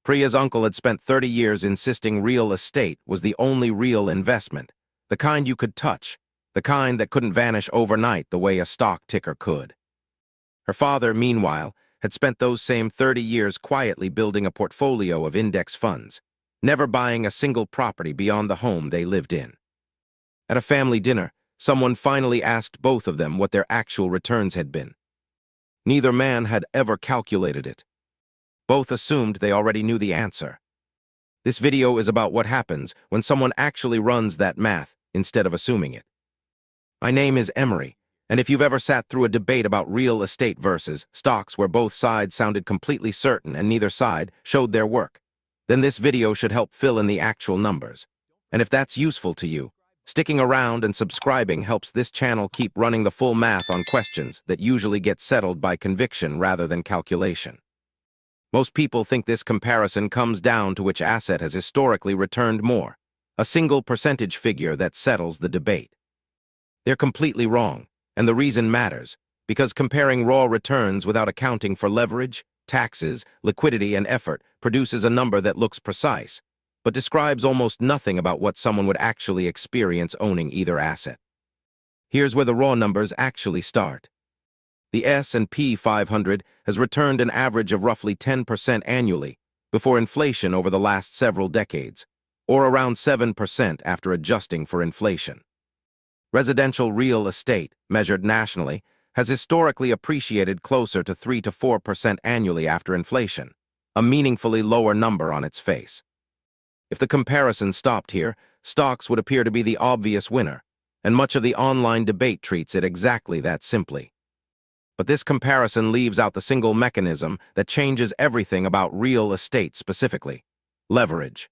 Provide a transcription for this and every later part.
Priya's uncle had spent 30 years insisting real estate was the only real investment, the kind you could touch, the kind that couldn't vanish overnight the way a stock ticker could. Her father, meanwhile, had spent those same 30 years quietly building a portfolio of index funds, never buying a single property beyond the home they lived in. At a family dinner, someone finally asked both of them what their actual returns had been. Neither man had ever calculated it. Both assumed they already knew the answer. This video is about what happens when someone actually runs that math instead of assuming it. My name is Emory, and if you've ever sat through a debate about real estate versus stocks where both sides sounded completely certain and neither side showed their work, then this video should help fill in the actual numbers. And if that's useful to you, sticking around and subscribing helps this channel keep running the full math on questions that usually get settled by conviction rather than calculation. Most people think this comparison comes down to which asset has historically returned more, a single percentage figure that settles the debate. They're completely wrong, and the reason matters, because comparing raw returns without accounting for leverage, taxes, liquidity, and effort produces a number that looks precise, but describes almost nothing about what someone would actually experience owning either asset. Here's where the raw numbers actually start. The S&P 500 has returned an average of roughly 10% annually before inflation over the last several decades, or around 7% after adjusting for inflation. Residential real estate, measured nationally, has historically appreciated closer to 3 to 4% annually after inflation, a meaningfully lower number on its face. If the comparison stopped here, stocks would appear to be the obvious winner, and much of the online debate treats it exactly that simply. But this comparison leaves out the single mechanism that changes everything about real estate specifically: leverage.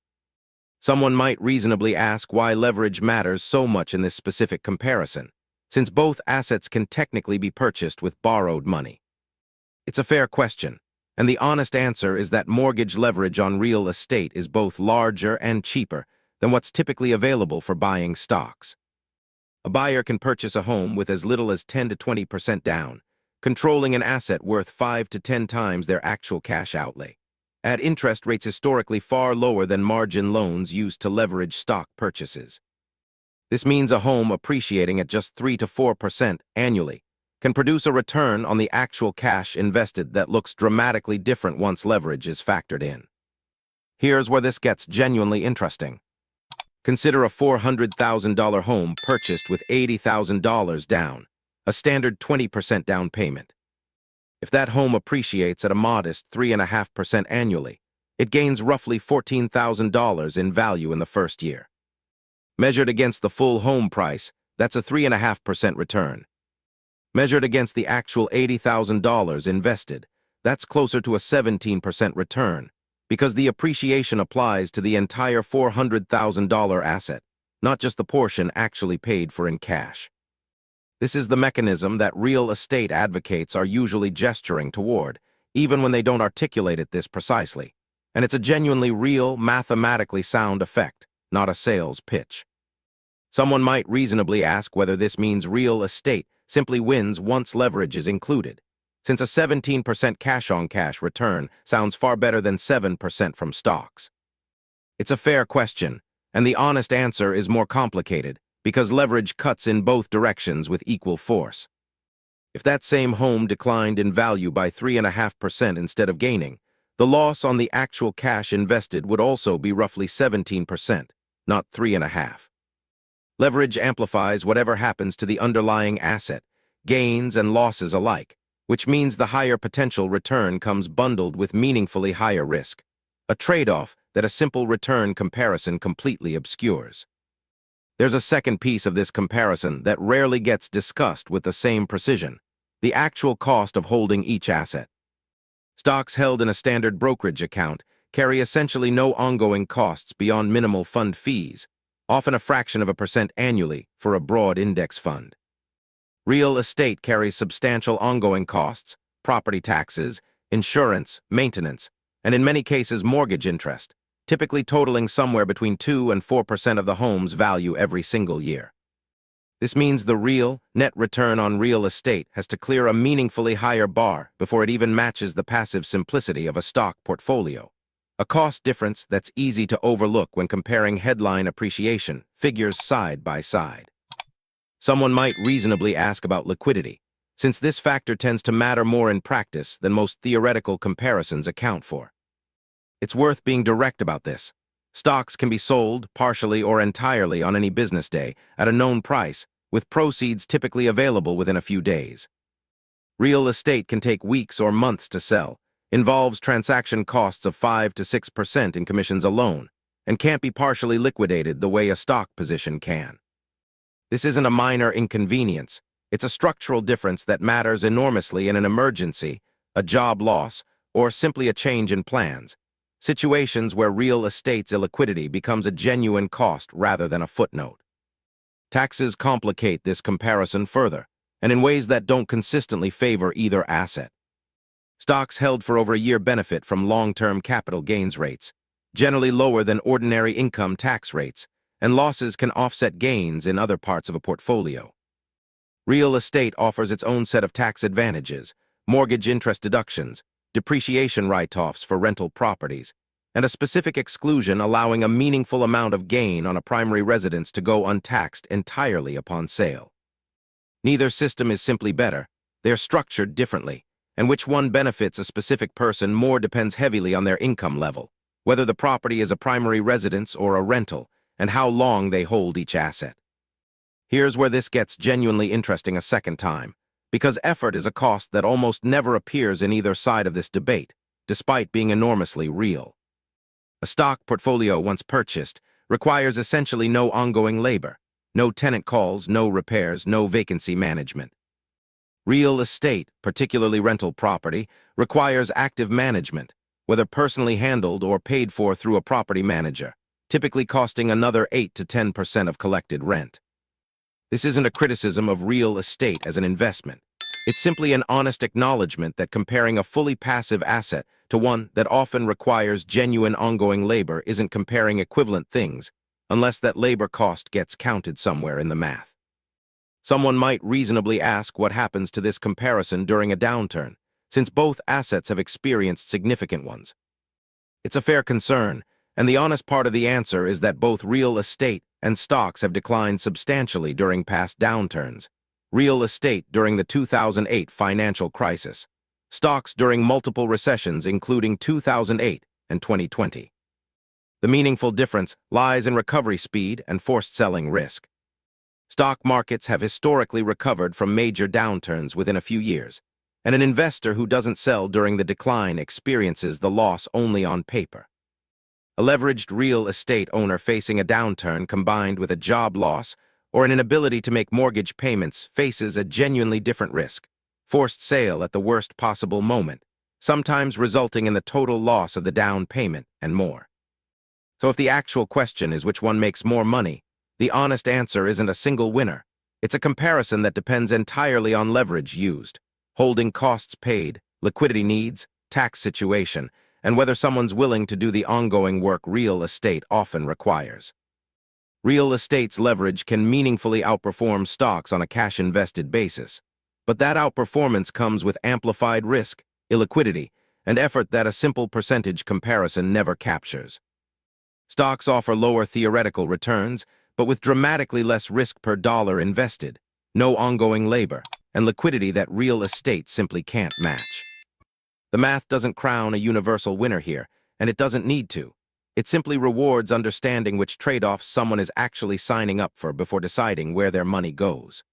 Someone might reasonably ask why leverage matters so much in this specific comparison, since both assets can technically be purchased with borrowed money. It's a fair question, and the honest answer is that mortgage leverage on real estate is both larger and cheaper than what's typically available for buying stocks. A buyer can purchase a home with as little as 10 to 20% down, controlling an asset worth 5 to 10 times their actual cash outlay, at interest rates historically far lower than margin loans used to leverage stock purchases. This means a home appreciating at just 3 to 4% annually can produce a return on the actual cash invested that looks dramatically different once leverage is factored in. Here's where this gets genuinely interesting. Consider a $400,000 home purchased with $80,000 down, a standard 20% down payment. If that home appreciates at a modest 3.5% annually, it gains roughly $14,000 in value in the first year. Measured against the full home price, that's a 3.5% return. Measured against the actual $80,000 invested, that's closer to a 17% return, because the appreciation applies to the entire $400,000 asset, not just the portion actually paid for in cash. This is the mechanism that real estate advocates are usually gesturing toward, even when they don't articulate it this precisely. And it's a genuinely real, mathematically sound effect, not a sales pitch. Someone might reasonably ask whether this means real estate simply wins once leverage is included, since a 17% cash-on-cash return sounds far better than 7% from stocks. It's a fair question, and the honest answer is more complicated, because leverage cuts in both directions with equal force. If that same home declined in value by 3.5% instead of gaining, the loss on the actual cash invested would also be roughly 17%, not 3.5%. Leverage amplifies whatever happens to the underlying asset, gains and losses alike, which means the higher potential return comes bundled with meaningfully higher risk, a trade-off that a simple return comparison completely obscures. There's a second piece of this comparison that rarely gets discussed with the same precision: the actual cost of holding each asset. Stocks held in a standard brokerage account carry essentially no ongoing costs beyond minimal fund fees, often a fraction of a percent annually for a broad index fund. Real estate carries substantial ongoing costs, property taxes, insurance, maintenance, and in many cases mortgage interest, typically totaling somewhere between 2 and 4% of the home's value every single year. This means the real, net return on real estate has to clear a meaningfully higher bar before it even matches the passive simplicity of a stock portfolio. a cost difference that's easy to overlook when comparing headline appreciation figures side by side. Someone might reasonably ask about liquidity, since this factor tends to matter more in practice than most theoretical comparisons account for. It's worth being direct about this. Stocks can be sold, partially or entirely on any business day, at a known price, with proceeds typically available within a few days. Real estate can take weeks or months to sell, involves transaction costs of 5 to 6% in commissions alone, and can't be partially liquidated the way a stock position can. This isn't a minor inconvenience. It's a structural difference that matters enormously in an emergency, a job loss, or simply a change in plans, situations where real estate's illiquidity becomes a genuine cost rather than a footnote. Taxes complicate this comparison further, and in ways that don't consistently favor either asset. Stocks held for over a year benefit from long-term capital gains rates, generally lower than ordinary income tax rates, and losses can offset gains in other parts of a portfolio. Real estate offers its own set of tax advantages, mortgage interest deductions, depreciation write-offs for rental properties, and a specific exclusion allowing a meaningful amount of gain on a primary residence to go untaxed entirely upon sale. Neither system is simply better, they're structured differently, and which one benefits a specific person more depends heavily on their income level, whether the property is a primary residence or a rental, and how long they hold each asset. Here's where this gets genuinely interesting a second time, because effort is a cost that almost never appears in either side of this debate, despite being enormously real. A stock portfolio once purchased requires essentially no ongoing labor, no tenant calls, no repairs, no vacancy management. Real estate, particularly rental property, requires active management, whether personally handled or paid for through a property manager, typically costing another 8 to 10% of collected rent. This isn't a criticism of real estate as an investment. It's simply an honest acknowledgement that comparing a fully passive asset to one that often requires genuine ongoing labor isn't comparing equivalent things, unless that labor cost gets counted somewhere in the math. Someone might reasonably ask what happens to this comparison during a downturn, since both assets have experienced significant ones. It's a fair concern, and the honest part of the answer is that both real estate and stocks have declined substantially during past downturns. Real estate during the 2008 financial crisis, stocks during multiple recessions including 2008 and 2020. The meaningful difference lies in recovery speed and forced selling risk. Stock markets have historically recovered from major downturns within a few years, and an investor who doesn't sell during the decline experiences the loss only on paper. A leveraged real estate owner facing a downturn combined with a job loss or an inability to make mortgage payments faces a genuinely different risk, forced sale at the worst possible moment, sometimes resulting in the total loss of the down payment and more. So if the actual question is which one makes more money, the honest answer isn't a single winner. It's a comparison that depends entirely on leverage used, holding costs paid, liquidity needs, tax situation, and whether someone's willing to do the ongoing work real estate often requires. Real estate's leverage can meaningfully outperform stocks on a cash-invested basis, but that outperformance comes with amplified risk, illiquidity, and effort that a simple percentage comparison never captures. Stocks offer lower theoretical returns, but with dramatically less risk per dollar invested, no ongoing labor, and liquidity that real estate simply can't match. The math doesn't crown a universal winner here, and it doesn't need to. It simply rewards understanding which trade-offs someone is actually signing up for before deciding where their money goes.